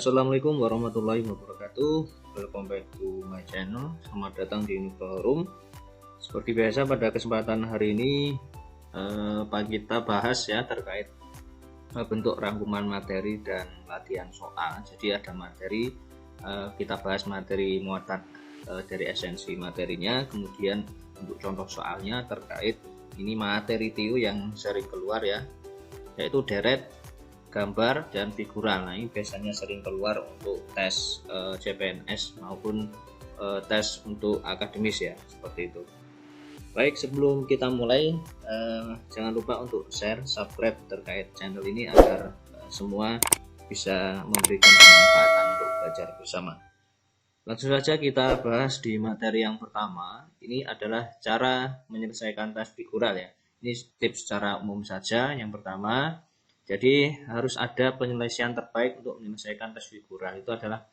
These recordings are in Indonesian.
Assalamualaikum warahmatullahi wabarakatuh. Welcome back to my channel. Selamat datang di Forum. Seperti biasa pada kesempatan hari ini kita bahas ya terkait bentuk rangkuman materi dan latihan soal. Jadi ada materi, kita bahas materi muatan dari esensi materinya, kemudian untuk contoh soalnya terkait ini materi TIU yang sering keluar ya, yaitu deret, gambar, dan figural. Nah, ini biasanya sering keluar untuk tes CPNS maupun tes untuk akademis ya, seperti itu. Baik, sebelum kita mulai, jangan lupa untuk share, subscribe terkait channel ini agar semua bisa memberikan kemanfaatan untuk belajar bersama. Langsung saja kita bahas di materi yang pertama. Ini adalah cara menyelesaikan tes figural ya. Ini tips secara umum saja. Yang pertama, jadi harus ada penyelesaian terbaik untuk menyelesaikan tes figural. Itu adalah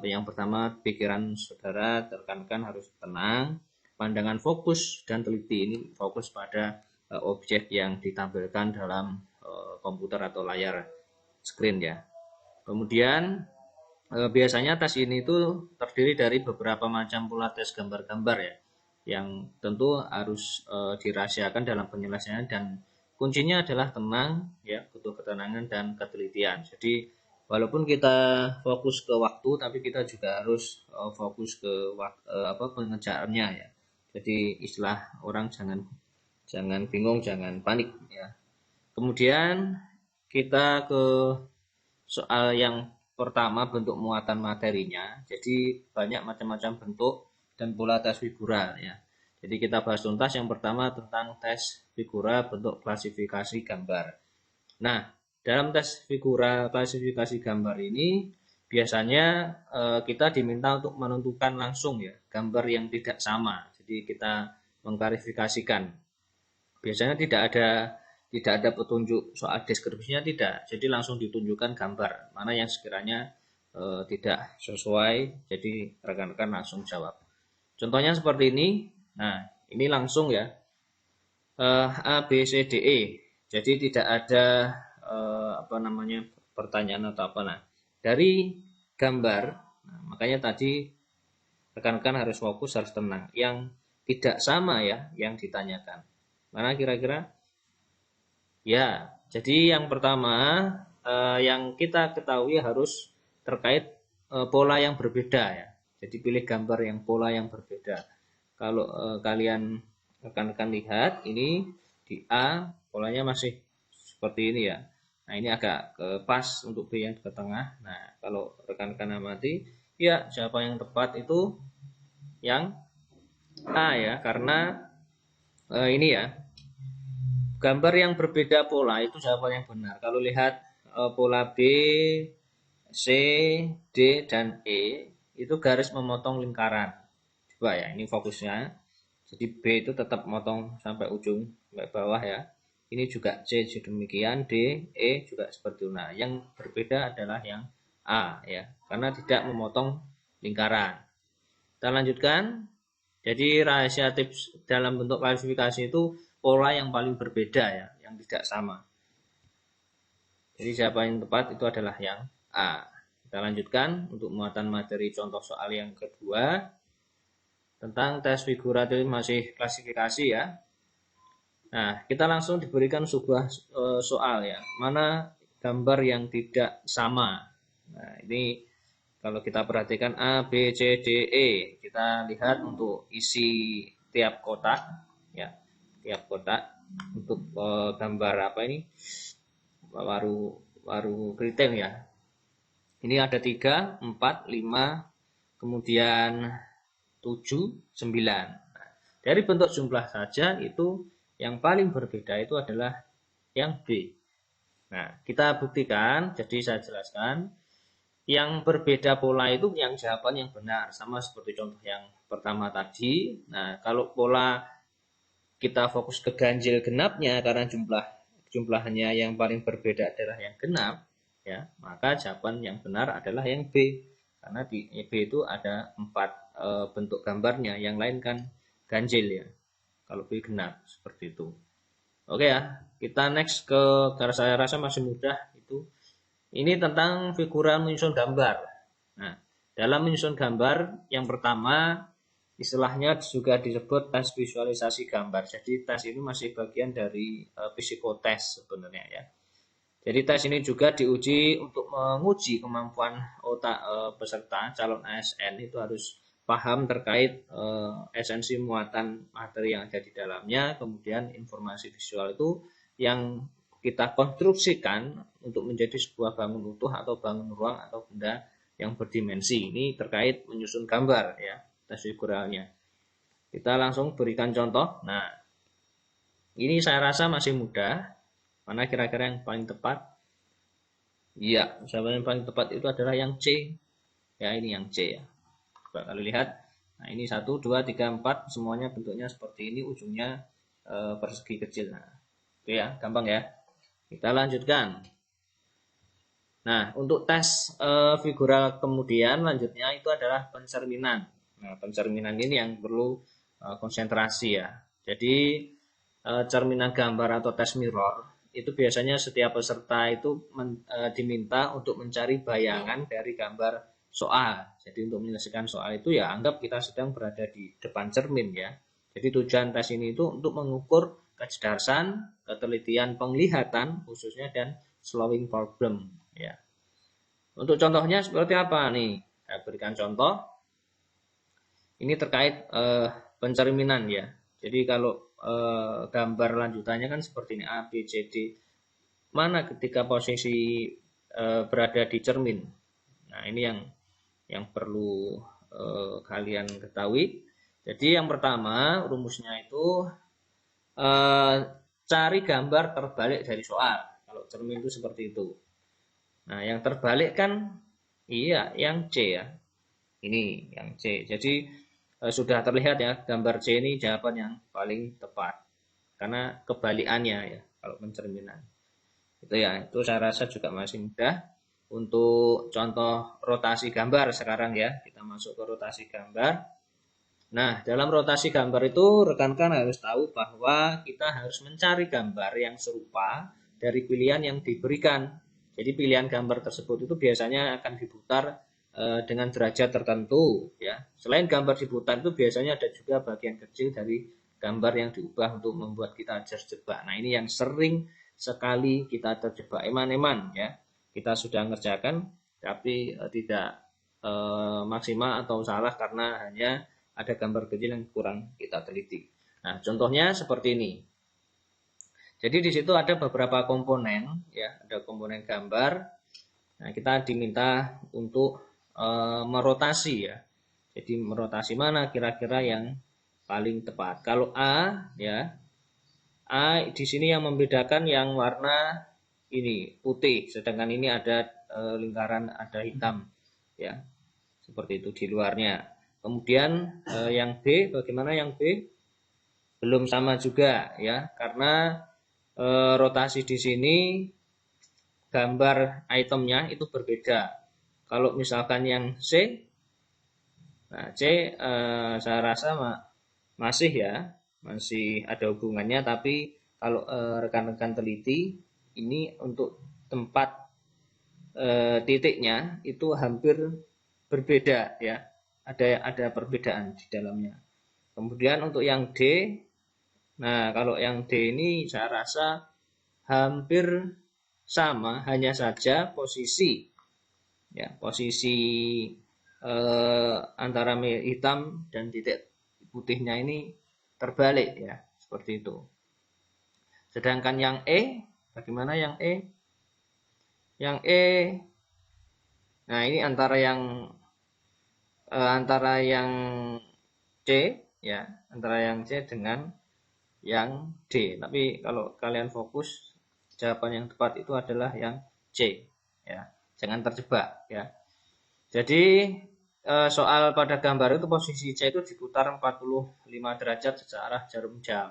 yang pertama, pikiran saudara tekankan harus tenang, pandangan fokus dan teliti. Ini fokus pada objek yang ditampilkan dalam komputer atau layar screen ya. Kemudian biasanya tes ini itu terdiri dari beberapa macam pola tes gambar-gambar ya, yang tentu harus dirahasiakan dalam penyelesaian, dan kuncinya adalah tenang ya, butuh ketenangan dan ketelitian. Jadi walaupun kita fokus ke waktu, tapi kita juga harus fokus ke pengerjaannya ya. Jadi istilah orang jangan bingung, jangan panik ya. Kemudian kita ke soal yang pertama, bentuk muatan materinya. Jadi banyak macam-macam bentuk dan pola tes figural ya. Jadi kita bahas tuntas yang pertama tentang tes figural bentuk klasifikasi gambar. Nah, dalam tes figural klasifikasi gambar ini biasanya kita diminta untuk menentukan langsung ya gambar yang tidak sama. Jadi kita mengklarifikasikan. Biasanya tidak ada petunjuk soal deskripsinya, tidak. Jadi langsung ditunjukkan gambar mana yang sekiranya tidak sesuai. Jadi rekan-rekan langsung jawab. Contohnya seperti ini. Nah, ini langsung ya, A, B, C, D, E. Jadi tidak ada pertanyaan atau apa. Nah, dari gambar, nah, makanya tadi rekan-rekan harus fokus, harus tenang. Yang tidak sama ya yang ditanyakan. Mana kira-kira? Ya, jadi yang pertama yang kita ketahui harus terkait pola yang berbeda ya. Jadi pilih gambar yang pola yang berbeda. Kalau kalian rekan-rekan lihat ini di A polanya masih seperti ini ya. Nah, ini agak pas untuk B yang ke tengah. Nah, kalau rekan-rekan amati, ya jawaban yang tepat itu yang A ya, karena ini ya, gambar yang berbeda pola itu jawaban yang benar. Kalau lihat pola B, C, D, dan E itu garis memotong lingkaran. Coba ya, ini fokusnya. Jadi B itu tetap motong sampai ujung, sampai bawah ya. Ini juga C demikian, D, E juga seperti itu. Nah, yang berbeda adalah yang A ya, karena tidak memotong lingkaran. Kita lanjutkan. Jadi rahasia tips dalam bentuk klasifikasi itu pola yang paling berbeda ya, yang tidak sama. Jadi jawaban yang tepat itu adalah yang A. Kita lanjutkan untuk muatan materi contoh soal yang kedua. Tentang tes figuratif masih klasifikasi ya. Nah, kita langsung diberikan sebuah soal ya, mana gambar yang tidak sama. Nah, ini kalau kita perhatikan A, B, C, D, E, kita lihat untuk isi tiap kotak ya, tiap kotak untuk gambar apa ini, waru keriting ya. Ini ada 3, 4, 5, kemudian 7, 9. Nah, dari bentuk jumlah saja itu yang paling berbeda itu adalah yang B. Nah, kita buktikan. Jadi saya jelaskan. Yang berbeda pola itu yang jawaban yang benar, sama seperti contoh yang pertama tadi. Nah, kalau pola kita fokus ke ganjil genapnya karena jumlahnya yang paling berbeda adalah yang genap ya, maka jawaban yang benar adalah yang B. Karena di B itu ada 4 bentuk gambarnya, yang lain kan ganjil ya. Kalau B genap seperti itu. Oke ya, kita next ke, karena saya rasa masih mudah itu. Ini tentang figura menyusun gambar. Nah, dalam menyusun gambar yang pertama istilahnya juga disebut tes visualisasi gambar. Jadi tes ini masih bagian dari psikotes sebenarnya ya. Jadi tes ini juga diuji untuk menguji kemampuan otak peserta calon ASN itu harus paham terkait esensi muatan materi yang ada di dalamnya, kemudian informasi visual itu yang kita konstruksikan untuk menjadi sebuah bangun utuh atau bangun ruang atau benda yang berdimensi. Ini terkait menyusun gambar ya, tes figuralnya. Kita langsung berikan contoh. Nah, ini saya rasa masih mudah. Mana kira-kira yang paling tepat? Iya, jawaban yang paling tepat itu adalah yang C. Ya, ini yang C ya. Coba kalian lihat. Nah, ini 1, 2, 3, 4 semuanya bentuknya seperti ini, ujungnya persegi kecil. Nah, oke ya, gampang ya. Kita lanjutkan. Nah, untuk tes figural kemudian lanjutnya itu adalah pencerminan. Nah, pencerminan ini yang perlu konsentrasi ya. Jadi cerminan gambar atau tes mirror itu biasanya setiap peserta itu diminta untuk mencari bayangan dari gambar soal. Jadi untuk menyelesaikan soal itu ya anggap kita sedang berada di depan cermin ya. Jadi tujuan tes ini itu untuk mengukur kecerdasan, ketelitian penglihatan khususnya dan slowing problem ya. Untuk contohnya seperti apa nih? Saya berikan contoh. Ini terkait pencerminan ya. Jadi kalau gambar lanjutannya kan seperti ini A, B, C, D. Mana ketika posisi berada di cermin? Nah ini yang perlu kalian ketahui. Jadi yang pertama rumusnya itu cari gambar terbalik dari soal. Kalau cermin itu seperti itu. Nah, yang terbalik kan iya, yang C ya. Ini yang C. Jadi sudah terlihat ya, gambar C ini jawaban yang paling tepat. Karena kebalikannya ya, kalau pencerminan. Itu ya, itu saya rasa juga masih mudah. Untuk contoh rotasi gambar sekarang ya, kita masuk ke rotasi gambar. Nah, dalam rotasi gambar itu rekan-rekan harus tahu bahwa kita harus mencari gambar yang serupa dari pilihan yang diberikan. Jadi pilihan gambar tersebut itu biasanya akan diputar dengan derajat tertentu ya. Selain gambar diputar itu biasanya ada juga bagian kecil dari gambar yang diubah untuk membuat kita terjebak. Nah, ini yang sering sekali kita terjebak eman-eman ya. Kita sudah mengerjakan tapi tidak maksimal atau salah karena hanya ada gambar kecil yang kurang kita teliti. Nah, contohnya seperti ini. Jadi di situ ada beberapa komponen, ya, ada komponen gambar. Nah, kita diminta untuk merotasi ya. Jadi merotasi mana kira-kira yang paling tepat. Kalau A, ya, A di sini yang membedakan yang warna ini putih, sedangkan ini ada lingkaran, ada hitam, ya, seperti itu di luarnya. Kemudian yang B, bagaimana yang B? Belum sama juga ya, karena rotasi di sini gambar itemnya itu berbeda. Kalau misalkan yang C, nah C saya rasa masih ya, masih ada hubungannya, tapi kalau rekan-rekan teliti ini untuk tempat titiknya itu hampir berbeda ya. Ada perbedaan di dalamnya. Kemudian untuk yang D, nah kalau yang D ini saya rasa hampir sama, hanya saja posisi ya, posisi antara hitam dan titik putihnya ini terbalik ya, seperti itu. Sedangkan yang E, bagaimana yang E? Yang E, nah ini antara yang C ya, antara yang C dengan yang D. Tapi kalau kalian fokus, jawaban yang tepat itu adalah yang C ya. Jangan terjebak ya. Jadi soal pada gambar itu posisi C itu diputar 45 derajat searah jarum jam.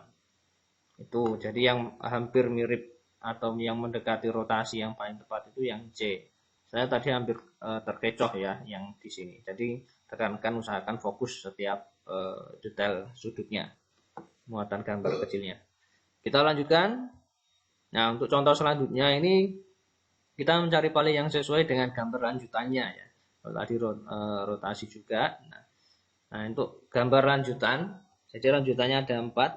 Itu jadi yang hampir mirip atau yang mendekati rotasi yang paling tepat itu yang C. Saya tadi hampir terkecoh ya yang di sini. Jadi rekan-rekan usahakan fokus setiap detail sudutnya, muatan gambar kecilnya. Kita lanjutkan. Nah, untuk contoh selanjutnya ini kita mencari pola yang sesuai dengan gambar lanjutannya ya. Kalau tadi rotasi juga. Nah, untuk gambar lanjutan, jadi lanjutannya ada empat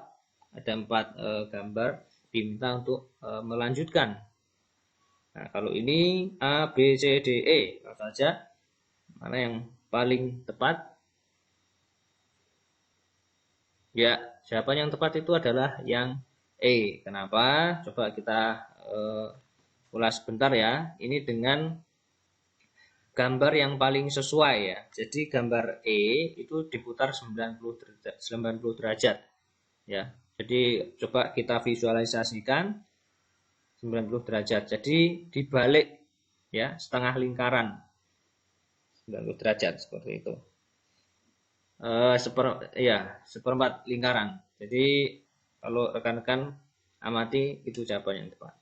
gambar diminta untuk melanjutkan. Nah, kalau ini A, B, C, D, E, kalau saja mana yang paling tepat? Ya, jawaban yang tepat itu adalah yang E. Kenapa? Coba kita ulas sebentar ya. Ini dengan gambar yang paling sesuai ya. Jadi gambar E itu diputar 90 derajat ya. Jadi coba kita visualisasikan 90 derajat. Jadi dibalik ya, setengah lingkaran 90 derajat seperti itu. Seperempat lingkaran. Jadi kalau rekan-rekan amati, itu jawaban yang tepat.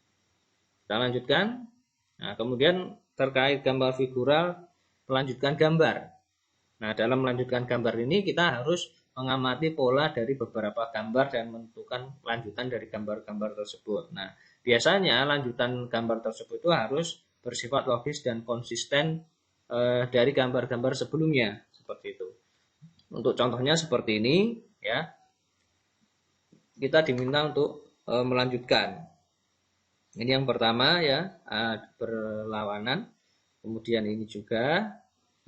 Kita lanjutkan. Nah, kemudian terkait gambar figural, melanjutkan gambar. Nah, dalam melanjutkan gambar ini kita harus mengamati pola dari beberapa gambar dan menentukan lanjutan dari gambar-gambar tersebut. Nah, biasanya lanjutan gambar tersebut itu harus bersifat logis dan konsisten dari gambar-gambar sebelumnya, seperti itu. Untuk contohnya seperti ini ya. Kita diminta untuk melanjutkan. Ini yang pertama ya, berlawanan. Kemudian ini juga.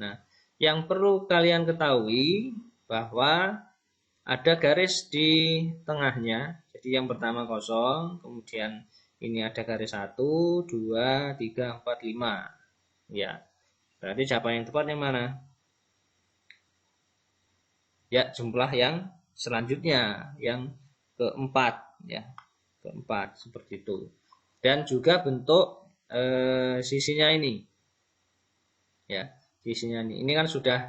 Nah, yang perlu kalian ketahui bahwa ada garis di tengahnya. Jadi yang pertama kosong, kemudian ini ada garis 1, 2, 3, 4, 5. Ya. Berarti jawaban yang tepat yang mana? Ya, jumlah yang selanjutnya, yang keempat ya. Keempat seperti itu. Dan juga bentuk sisinya ini. Ya, sisinya ini. Ini kan sudah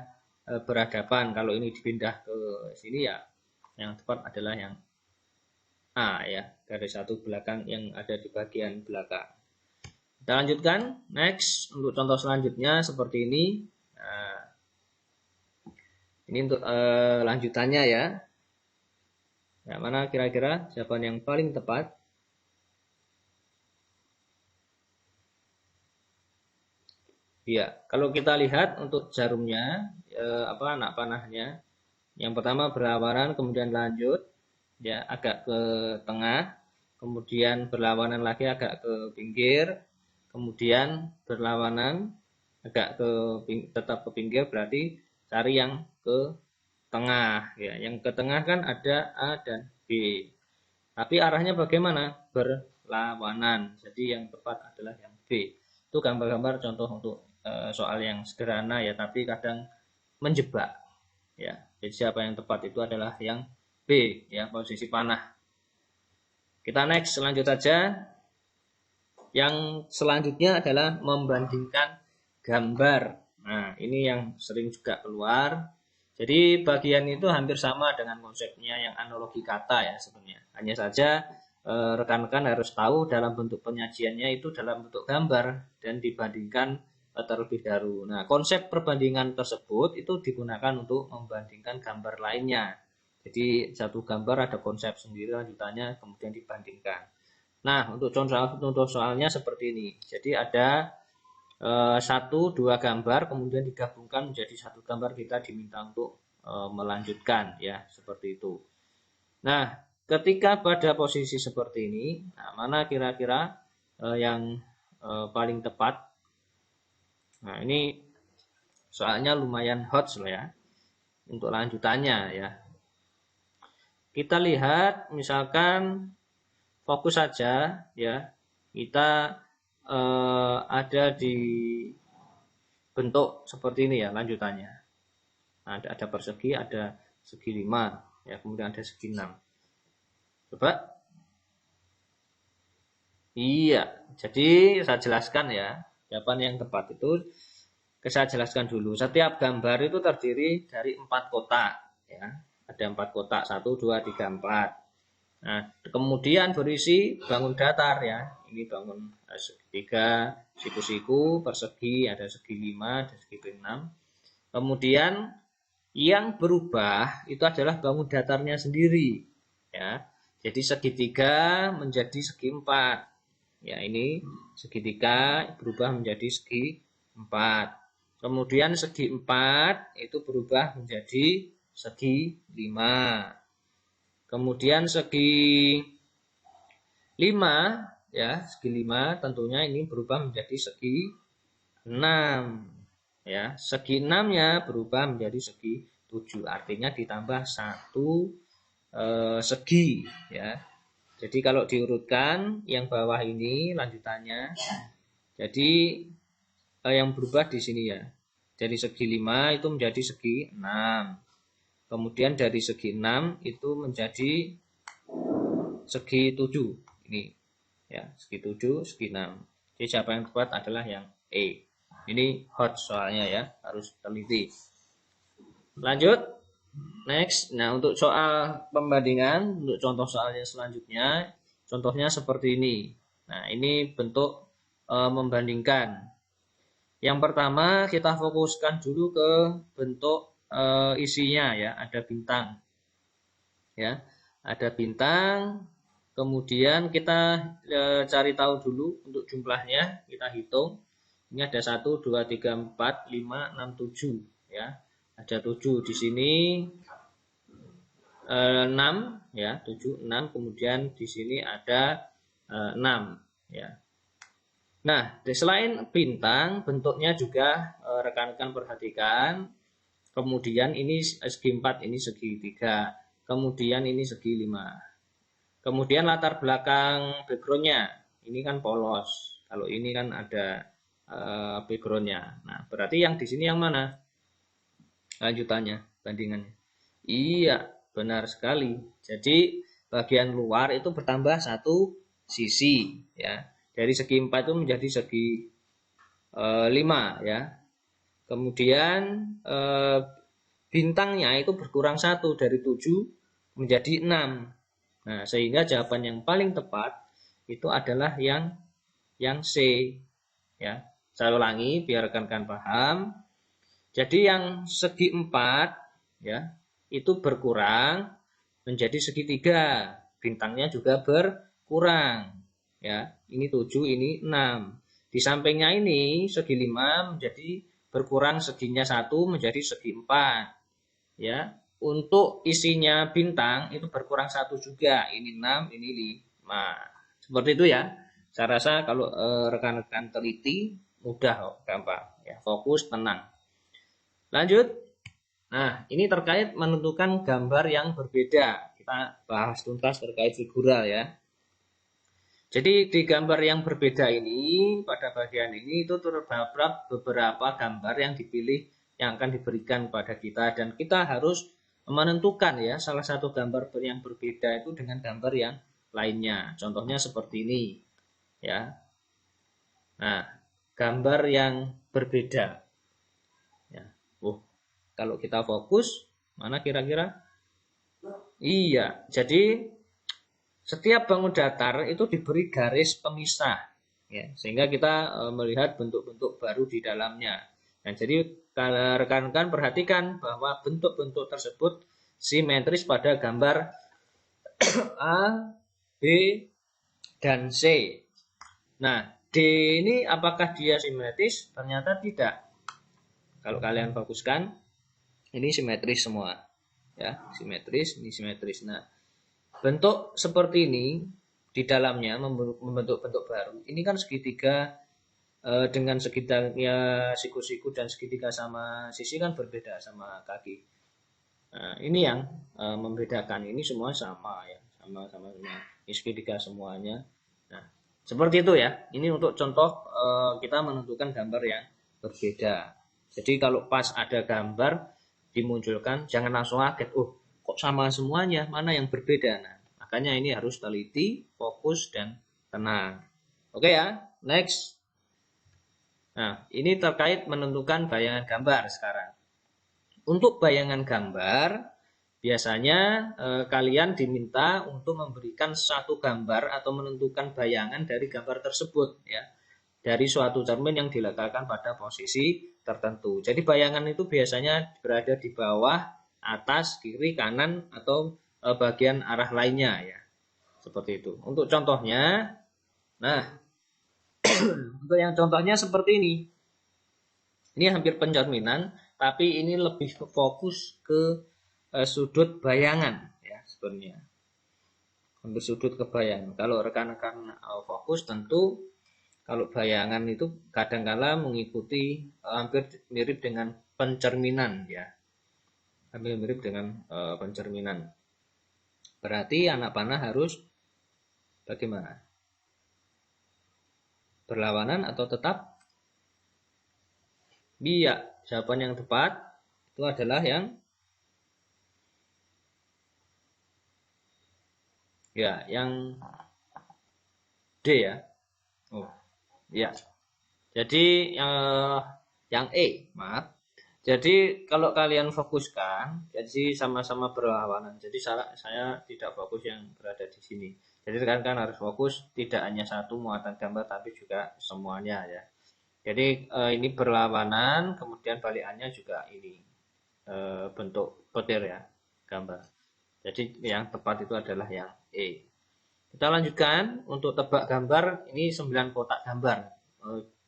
berhadapan. Kalau ini dipindah ke sini ya, yang tepat adalah yang A ya, garis 1 belakang yang ada di bagian belakang. Kita lanjutkan, next untuk contoh selanjutnya seperti ini. Nah, ini untuk lanjutannya ya. Nah, mana kira-kira jawaban yang paling tepat? Ya, kalau kita lihat untuk jarumnya, anak panahnya, yang pertama berlawanan, kemudian lanjut, ya agak ke tengah, kemudian berlawanan lagi agak ke pinggir, kemudian berlawanan agak tetap ke pinggir, berarti cari yang ke tengah ya. Yang ke tengah kan ada A dan B, tapi arahnya bagaimana? Berlawanan. Jadi yang tepat adalah yang B. Itu gambar-gambar contoh untuk soal yang sederhana ya, tapi kadang menjebak ya. Jadi siapa yang tepat itu adalah yang B ya, posisi panah. Kita next, lanjut saja. Yang selanjutnya adalah membandingkan gambar. Nah, ini yang sering juga keluar. Jadi bagian itu hampir sama dengan konsepnya yang analogi kata ya sebenarnya. Hanya saja rekan-rekan harus tahu dalam bentuk penyajiannya itu dalam bentuk gambar dan dibandingkan terlebih dahulu. Nah, konsep perbandingan tersebut itu digunakan untuk membandingkan gambar lainnya. Jadi satu gambar ada konsep sendiri, lanjutannya kemudian dibandingkan. Nah, untuk contoh soalnya seperti ini. Jadi ada 1-2 gambar kemudian digabungkan menjadi satu gambar, kita diminta untuk melanjutkan ya, seperti itu. Nah, ketika pada posisi seperti ini, nah, mana kira-kira yang paling tepat? Nah, ini soalnya lumayan hot lah ya untuk lanjutannya ya. Kita lihat misalkan fokus saja ya, kita ada di bentuk seperti ini ya lanjutannya. Ada persegi, ada segi 5 ya, kemudian ada segi 6. Coba. Iya, jadi saya jelaskan ya. Jawaban yang tepat itu saya jelaskan dulu. Setiap gambar itu terdiri dari 4 kotak ya. Ada 4 kotak, 1, 2, 3, 4. Nah, kemudian berisi bangun datar ya. Ini bangun segitiga, siku-siku, persegi, ada segi 5, ada segi 6. Kemudian yang berubah itu adalah bangun datarnya sendiri ya. Jadi segitiga menjadi segi 4. Ya, ini segitiga berubah menjadi segi 4. Kemudian segi 4 itu berubah menjadi segi 5. Kemudian segi 5 ya, segi 5 tentunya ini berubah menjadi segi 6. Ya, segi 6-nya berubah menjadi segi 7. Artinya ditambah satu segi ya. Jadi kalau diurutkan yang bawah ini lanjutannya. Jadi yang berubah di sini ya. Dari segi 5 itu menjadi segi 6. Kemudian dari segi 6 itu menjadi segi 7. Ini ya, segi 7, segi 6. Jadi siapa yang tepat adalah yang E. Ini hot soalnya ya, harus teliti. Lanjut. Next. Nah, untuk soal pembandingan, untuk contoh soalnya selanjutnya, contohnya seperti ini. Nah, ini bentuk membandingkan. Yang pertama kita fokuskan dulu ke bentuk isinya ya, ada bintang. Ya, ada bintang. Kemudian kita cari tahu dulu untuk jumlahnya, kita hitung. Ini ada 1 2 3 4 5 6 7 ya. Ada 7 di sini. 6 ya, 7 6, kemudian di sini ada 6 ya. Nah, selain bintang, bentuknya juga rekan-rekan perhatikan. Kemudian ini segi 4, ini segi 3. Kemudian ini segi 5. Kemudian latar belakang backgroundnya, ini kan polos. Kalau ini kan ada backgroundnya. Nah, berarti yang di sini yang mana? Lanjutannya, bandingannya. Iya, benar sekali. Jadi bagian luar itu bertambah satu sisi ya. Dari segi 4 itu menjadi segi 5 ya. Kemudian bintangnya itu berkurang 1 dari 7 menjadi 6. Nah, sehingga jawaban yang paling tepat itu adalah yang C ya. Saya ulangi biar rekan-rekan paham. Jadi yang segi 4 ya, itu berkurang menjadi segitiga. Bintangnya juga berkurang. Ya, ini 7, ini 6. Di sampingnya ini segi 5 menjadi berkurang seginya 1 menjadi segi 4. Ya, untuk isinya bintang itu berkurang 1 juga. Ini 6, ini 5. Seperti itu ya. Saya rasa kalau rekan-rekan teliti mudah, gampang ya. Fokus, tenang. Lanjut. Nah, ini terkait menentukan gambar yang berbeda. Kita bahas tuntas terkait figural ya. Jadi di gambar yang berbeda ini, pada bagian ini itu terdapat beberapa gambar yang dipilih yang akan diberikan pada kita. Dan kita harus menentukan ya, salah satu gambar yang berbeda itu dengan gambar yang lainnya. Contohnya seperti ini ya. Nah, gambar yang berbeda. Kalau kita fokus, mana kira-kira? Iya, jadi setiap bangun datar itu diberi garis pemisah, ya, sehingga kita melihat bentuk-bentuk baru di dalamnya. Dan jadi kalau rekan-rekan perhatikan bahwa bentuk-bentuk tersebut simetris pada gambar A, B, dan C. Nah, D ini apakah dia simetris? Ternyata tidak. Kalau kalian fokuskan, ini simetris semua ya, simetris, ini simetris. Nah, bentuk seperti ini di dalamnya membentuk bentuk baru. Ini kan segitiga dengan segitiga siku-siku dan segitiga sama sisi kan berbeda sama kaki. Nah, ini yang membedakan. Ini semua sama ya, sama ini segitiga semuanya. Nah, seperti itu ya. Ini untuk contoh kita menentukan gambar yang berbeda. Jadi kalau pas ada gambar dimunculkan, jangan langsung kaget, kok sama semuanya, mana yang berbeda. Nah, makanya ini harus teliti, fokus, dan tenang. Oke ya, next. Nah, ini terkait menentukan bayangan gambar sekarang. Untuk bayangan gambar, biasanya kalian diminta untuk memberikan satu gambar atau menentukan bayangan dari gambar tersebut ya, dari suatu cermin yang diletakkan pada posisi tertentu. Jadi bayangan itu biasanya berada di bawah, atas, kiri, kanan, atau bagian arah lainnya ya. Seperti itu. Untuk contohnya, nah Untuk yang contohnya seperti ini. Ini hampir pencerminan, tapi ini lebih fokus ke sudut bayangan ya sebenarnya. Untuk sudut kebayangan. Kalau rekan-rekan fokus tentu kalau bayangan itu kadangkala mengikuti hampir mirip dengan pencerminan ya. Hampir mirip dengan pencerminan. Berarti anak panah harus bagaimana? Berlawanan atau tetap? Iya, jawaban yang tepat itu adalah yang D ya. Oh, ya. Jadi yang E, maaf. Jadi kalau kalian fokuskan, jadi sama-sama berlawanan. Jadi saya tidak fokus yang berada di sini. Jadi kan harus fokus tidak hanya satu muatan gambar tapi juga semuanya ya. Jadi ini berlawanan, kemudian balikannya juga ini bentuk petir ya, gambar. Jadi yang tepat itu adalah yang E. Kita lanjutkan untuk tebak gambar, ini 9 kotak gambar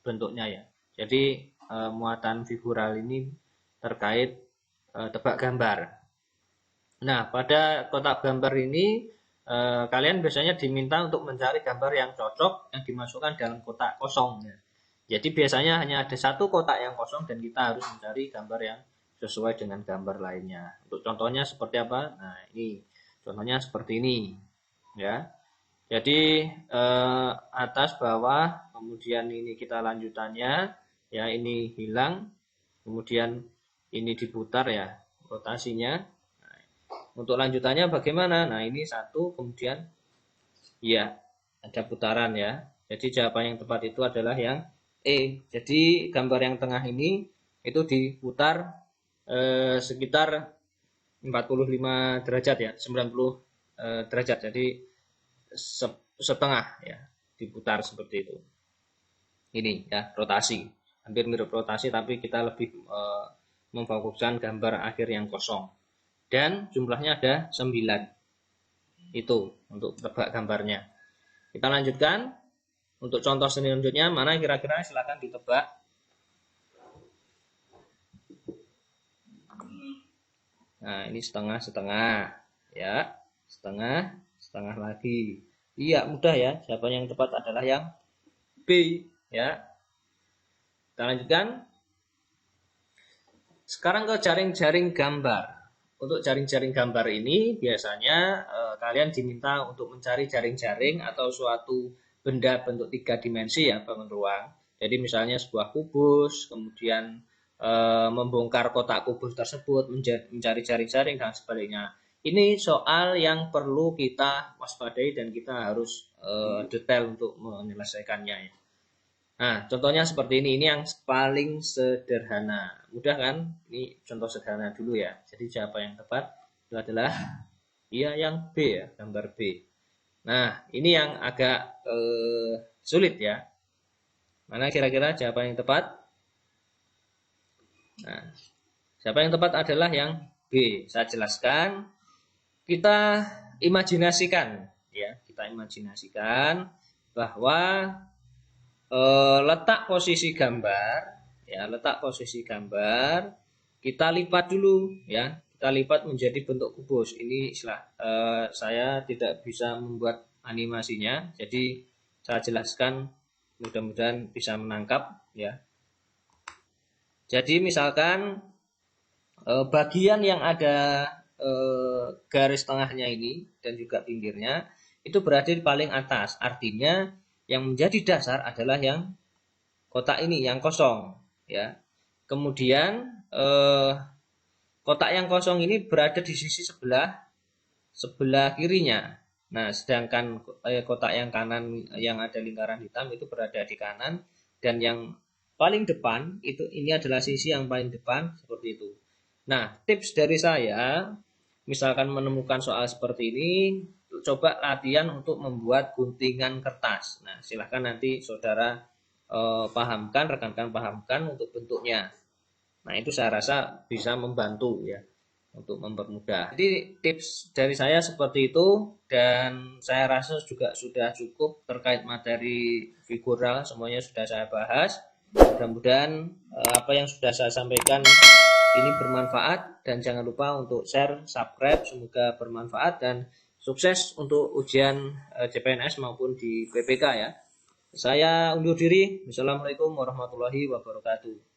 bentuknya ya. Jadi muatan figural ini terkait tebak gambar. Nah, pada kotak gambar ini kalian biasanya diminta untuk mencari gambar yang cocok yang dimasukkan dalam kotak kosong ya. Jadi biasanya hanya ada satu kotak yang kosong dan kita harus mencari gambar yang sesuai dengan gambar lainnya. Untuk contohnya seperti apa? Nah, ini contohnya seperti ini ya. Jadi atas bawah, kemudian ini kita lanjutannya ya, ini hilang, kemudian ini diputar ya rotasinya. Nah, untuk lanjutannya bagaimana? Nah, ini satu, kemudian ya ada putaran ya. Jadi jawaban yang tepat itu adalah yang E. Jadi gambar yang tengah ini itu diputar sekitar 45 derajat ya, 90 derajat. Jadi setengah ya, diputar seperti itu. Ini ya, rotasi. Hampir mirip rotasi tapi kita lebih memfokuskan gambar akhir yang kosong. Dan jumlahnya ada 9. Itu untuk tebak gambarnya. Kita lanjutkan. Untuk contoh selanjutnya, mana kira-kira? Silakan ditebak. Nah, ini setengah-setengah. Ya, setengah lagi. Iya, mudah ya. Jawaban yang tepat adalah yang B. Ya. Kita lanjutkan. Sekarang ke jaring-jaring gambar. Untuk jaring-jaring gambar ini, biasanya kalian diminta untuk mencari jaring-jaring atau suatu benda bentuk 3 dimensi ya, bangun ruang. Jadi misalnya sebuah kubus, kemudian membongkar kotak kubus tersebut, mencari jaring-jaring dan sebaliknya. Ini soal yang perlu kita waspadai dan kita harus detail untuk menyelesaikannya ya. Nah, contohnya seperti ini yang paling sederhana. Mudah kan? Ini contoh sederhana dulu ya. Jadi jawaban yang tepat itu adalah iya yang B ya, gambar B. Nah, ini yang agak sulit ya. Mana kira-kira jawaban yang tepat? Nah, jawaban yang tepat adalah yang B. Saya jelaskan. Kita imajinasikan ya, kita imajinasikan bahwa letak posisi gambar ya, letak posisi gambar kita lipat dulu ya. Kita lipat menjadi bentuk kubus. Ini saya tidak bisa membuat animasinya, jadi saya jelaskan, mudah-mudahan bisa menangkap ya. Jadi misalkan bagian yang ada garis tengahnya ini dan juga pinggirnya itu berada di paling atas. Artinya yang menjadi dasar adalah yang kotak ini, yang kosong ya. Kemudian kotak yang kosong ini berada di sisi sebelah kirinya. Nah, sedangkan kotak yang kanan yang ada lingkaran hitam itu berada di kanan, dan yang paling depan ini adalah sisi yang paling depan seperti itu. Nah, tips dari saya, misalkan menemukan soal seperti ini, coba latihan untuk membuat guntingan kertas. Nah, silahkan nanti saudara pahamkan, rekan-rekan pahamkan untuk bentuknya. Nah, itu saya rasa bisa membantu ya. untuk mempermudah. Jadi tips dari saya seperti itu, dan saya rasa juga sudah cukup terkait materi figural, semuanya sudah saya bahas. Mudah-mudahan apa yang sudah saya sampaikan ini bermanfaat, dan jangan lupa untuk share, subscribe, semoga bermanfaat dan sukses untuk ujian CPNS maupun di PPK ya. Saya undur diri. Wassalamualaikum warahmatullahi wabarakatuh.